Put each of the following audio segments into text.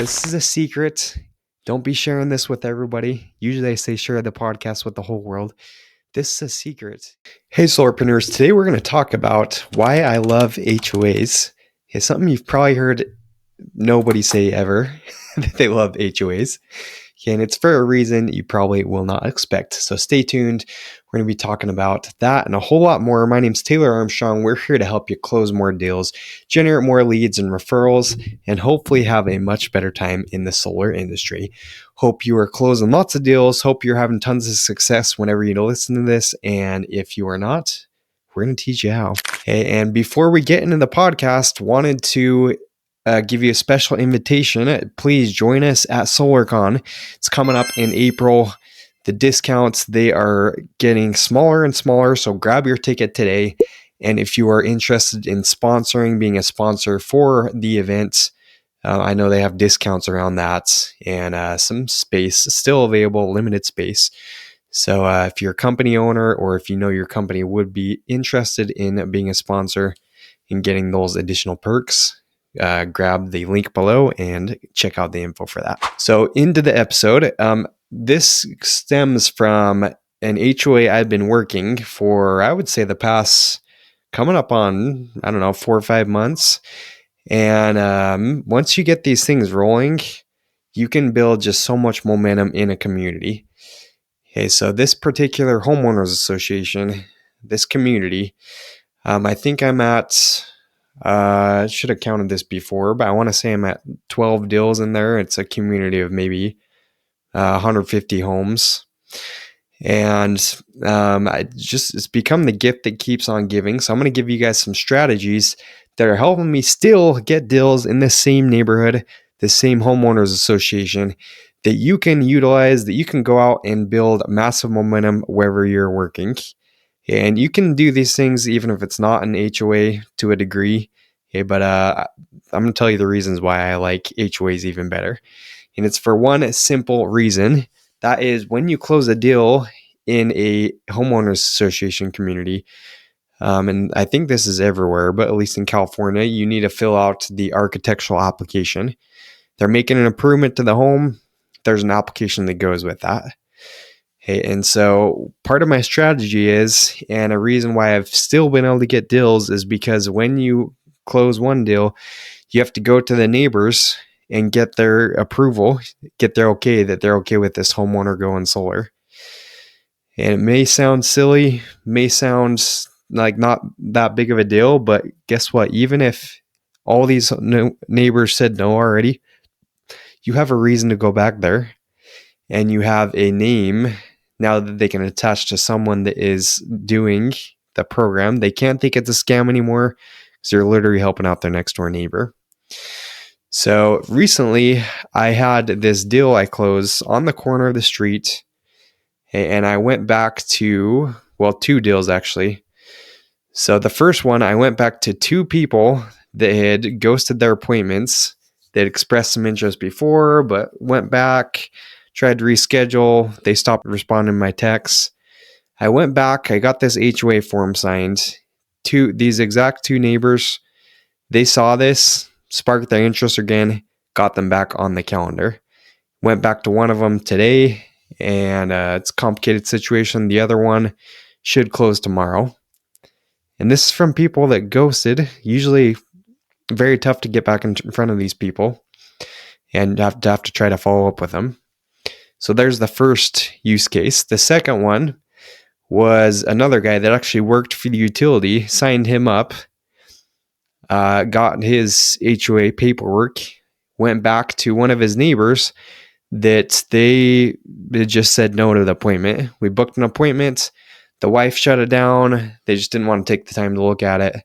This is a secret. Don't be sharing this with everybody. Usually I say share the podcast with the whole world. This is a secret. Hey, Solarpreneurs. Today we're going to talk about why I love HOAs. It's something you've probably heard nobody say ever, that they love HOAs. And it's for a reason you probably will not expect. So stay tuned. We're going to be talking about that and a whole lot more. My name's Taylor Armstrong. We're here to help you close more deals, generate more leads and referrals, and hopefully have a much better time in the solar industry. Hope you are closing lots of deals. Hope you're having tons of success whenever you listen to this. And if you are not, we're going to teach you how. Okay, and before we get into the podcast, wanted to give you a special invitation. Please join us at SolarCon. It's coming up in April. The discounts, they are getting smaller and smaller, so grab your ticket today. And if you are interested in sponsoring, being a sponsor for the event, I know they have discounts around that and some space still available, limited space. So if you're a company owner or if you know your company would be interested in being a sponsor and getting those additional perks, grab the link below and check out the info for that. So into the episode. This stems from an HOA I've been working for, I would say the past coming up on, 4 or 5 months. And once you get these things rolling, you can build just so much momentum in a community. Okay, so this particular homeowners association, this community, I think I'm at, I should have counted this before, but I want to say I'm at 12 deals in there. It's a community of maybe 150 homes. And it's become the gift that keeps on giving. So I'm going to give you guys some strategies that are helping me still get deals in the same neighborhood, the same homeowners association that you can utilize, that you can go out and build massive momentum wherever you're working. And you can do these things even if it's not an HOA to a degree. Okay, but I'm going to tell you the reasons why I like HOAs even better. And it's for one simple reason. That is when you close a deal in a homeowners association community, and I think this is everywhere, but at least in California, you need to fill out the architectural application. They're making an improvement to the home. There's an application that goes with that. Okay, and so part of my strategy is, and a reason why I've still been able to get deals is because when you close one deal, you have to go to the neighbors and get their approval, get their okay, that they're okay with this homeowner going solar. And it may sound silly, may sound like not that big of a deal, but guess what? Even if all these neighbors said no already, you have a reason to go back there and you have a name now that they can attach to someone that is doing the program. They can't think it's a scam anymore because you're literally helping out their next door neighbor. So recently I had this deal I closed on the corner of the street, and I went back to, 2 deals actually. So the first one, I went back to 2 people that had ghosted their appointments. They'd expressed some interest before, but went back, tried to reschedule. They stopped responding to my texts. I went back, I got this HOA form signed. These exact 2 neighbors, they saw this, sparked their interest again, got them back on the calendar. Went back to one of them today, and it's a complicated situation. The other one should close tomorrow. And this is from people that ghosted. Usually very tough to get back in front of these people and have to try to follow up with them. So there's the first use case. The second one was another guy that actually worked for the utility, signed him up, got his HOA paperwork, went back to one of his neighbors that they just said no to the appointment. We booked an appointment. The wife shut it down. They just didn't want to take the time to look at it.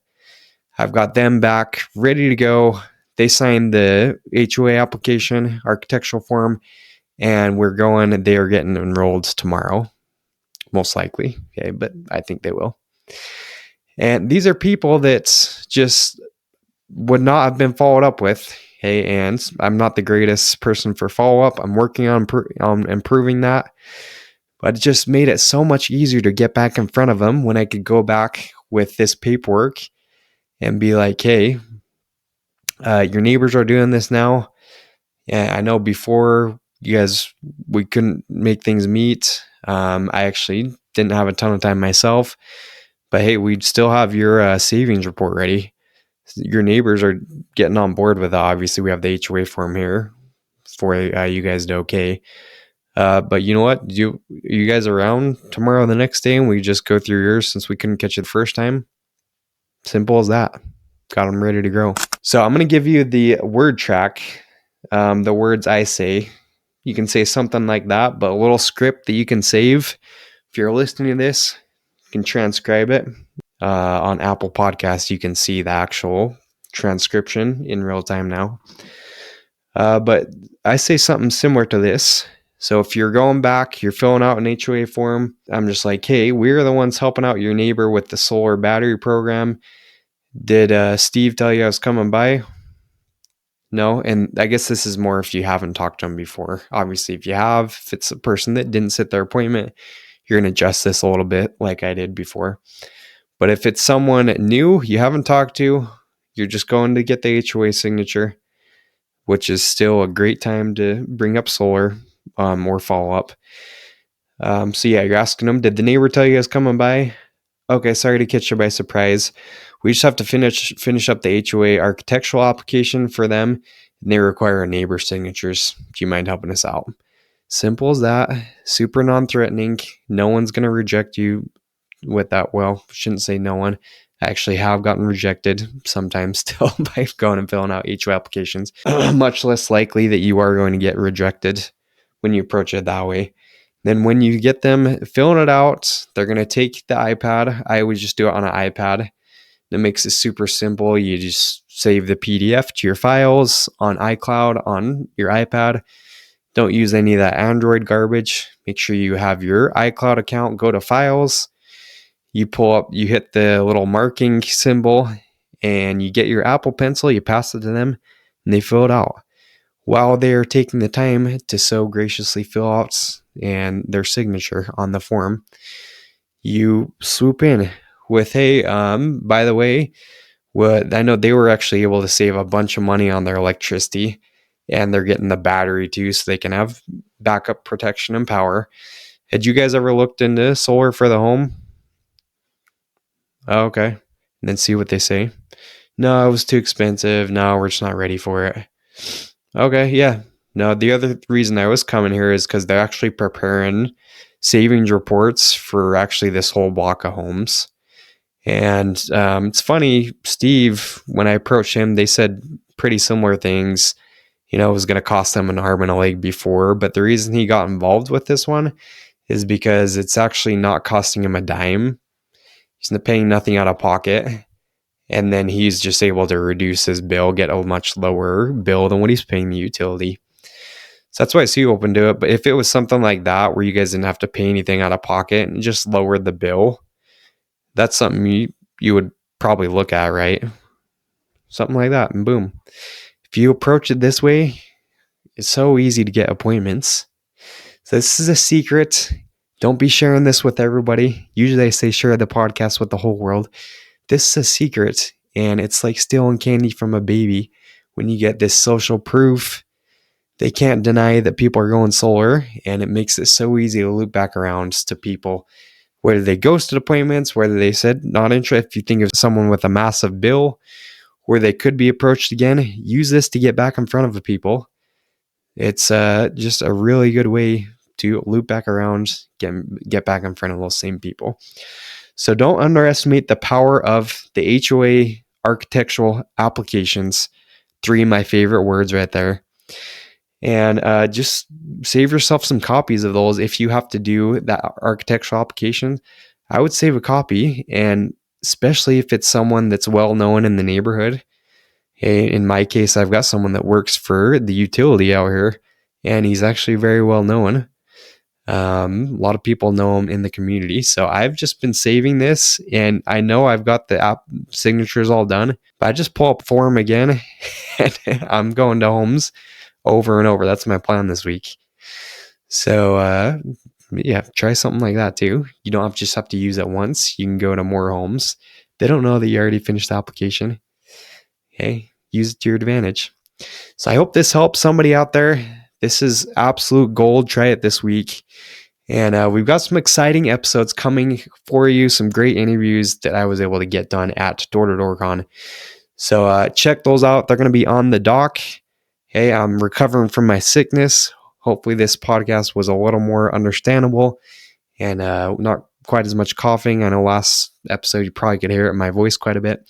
I've got them back ready to go. They signed the HOA application, architectural form, and we're going. They are getting enrolled tomorrow, most likely. Okay, but I think they will. And these are people that just would not have been followed up with. Hey, and I'm not the greatest person for follow-up. I'm working on improving that. But it just made it so much easier to get back in front of them when I could go back with this paperwork and be like, hey, your neighbors are doing this now. And I know before we couldn't make things meet. I actually didn't have a ton of time myself, but hey, we'd still have your savings report ready. Your neighbors are getting on board with that. Obviously, we have the HOA form here for you guys to okay. But you know what? You guys around tomorrow, the next day, and we just go through yours since we couldn't catch you the first time? Simple as that. Got them ready to grow. So I'm going to give you the word track, the words I say. You can say something like that, but a little script that you can save. If you're listening to this, you can transcribe it. On Apple Podcasts, you can see the actual transcription in real time now. But I say something similar to this. So if you're going back, you're filling out an HOA form, I'm just like, hey, we're the ones helping out your neighbor with the solar battery program. Did Steve tell you I was coming by? No. And I guess this is more if you haven't talked to him before. Obviously, if you have, if it's a person that didn't set their appointment, you're going to adjust this a little bit like I did before. But if it's someone new you haven't talked to, you're just going to get the HOA signature, which is still a great time to bring up solar or follow up. So yeah, you're asking them, did the neighbor tell you guys coming by? Okay, sorry to catch you by surprise. We just have to finish up the HOA architectural application for them, and they require neighbor signatures. Do you mind helping us out? Simple as that. Super non-threatening. No one's going to reject you with that. Well, shouldn't say no one. I actually have gotten rejected sometimes still by going and filling out HOA applications. Much less likely that you are going to get rejected when you approach it that way. Then when you get them filling it out, they're going to take the iPad. I always just do it on an iPad. That makes it super simple. You just save the PDF to your files on iCloud on your iPad. Don't use any of that Android garbage. Make sure you have your iCloud account. Go to files. You pull up, you hit the little marking symbol, and you get your Apple Pencil. You pass it to them, and they fill it out. While they're taking the time to so graciously fill out and their signature on the form, you swoop in with, hey, by the way, I know they were actually able to save a bunch of money on their electricity, and they're getting the battery too, so they can have backup protection and power. Had you guys ever looked into solar for the home? Oh, okay. And then see what they say. No, it was too expensive. No, we're just not ready for it. Okay, yeah. No, the other reason I was coming here is because they're actually preparing savings reports for actually this whole block of homes. And it's funny, Steve, when I approached him, they said pretty similar things. It was going to cost them an arm and a leg before. But the reason he got involved with this one is because it's actually not costing him a dime. He's paying nothing out of pocket. And then he's just able to reduce his bill, get a much lower bill than what he's paying the utility. So that's why I see open to it. But if it was something like that where you guys didn't have to pay anything out of pocket and just lowered the bill, that's something you would probably look at, right? Something like that, and boom. If you approach it this way, it's so easy to get appointments. So this is a secret. Don't be sharing this with everybody. Usually I say share the podcast with the whole world. This is a secret, and it's like stealing candy from a baby. When you get this social proof, they can't deny that people are going solar, and it makes it so easy to loop back around to people. Whether they ghosted appointments, whether they said not interested. If you think of someone with a massive bill where they could be approached again, use this to get back in front of the people. It's just a really good way to loop back around, get back in front of those same people. So don't underestimate the power of the HOA architectural applications. 3 of my favorite words right there. And just save yourself some copies of those. If you have to do that architectural application, I would save a copy. And especially if it's someone that's well known in the neighborhood. In my case, I've got someone that works for the utility out here, and he's actually very well known. A lot of people know him in the community. So I've just been saving this, and I know I've got the app signatures all done, but I just pull up form again and I'm going to homes over and over. That's my plan this week. So, yeah, try something like that too. You don't just have to use it once. You can go to more homes. They don't know that you already finished the application. Hey, use it to your advantage. So I hope this helps somebody out there. This is absolute gold. Try it this week. And we've got some exciting episodes coming for you, some great interviews that I was able to get done at Door to Door Con. So check those out. They're going to be on the dock. Hey, I'm recovering from my sickness. Hopefully this podcast was a little more understandable and not quite as much coughing. I know last episode you probably could hear it in my voice quite a bit.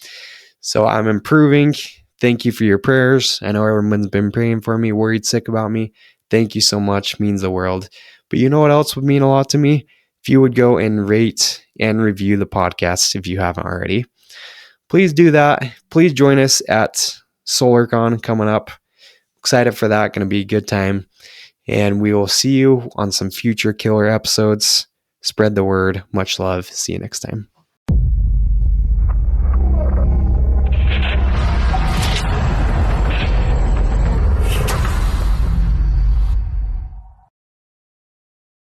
So I'm improving. Thank you for your prayers. I know everyone's been praying for me, worried sick about me. Thank you so much. Means the world. But you know what else would mean a lot to me? If you would go and rate and review the podcast if you haven't already. Please do that. Please join us at SolarCon coming up. Excited for that. Going to be a good time. And we will see you on some future killer episodes. Spread the word. Much love. See you next time.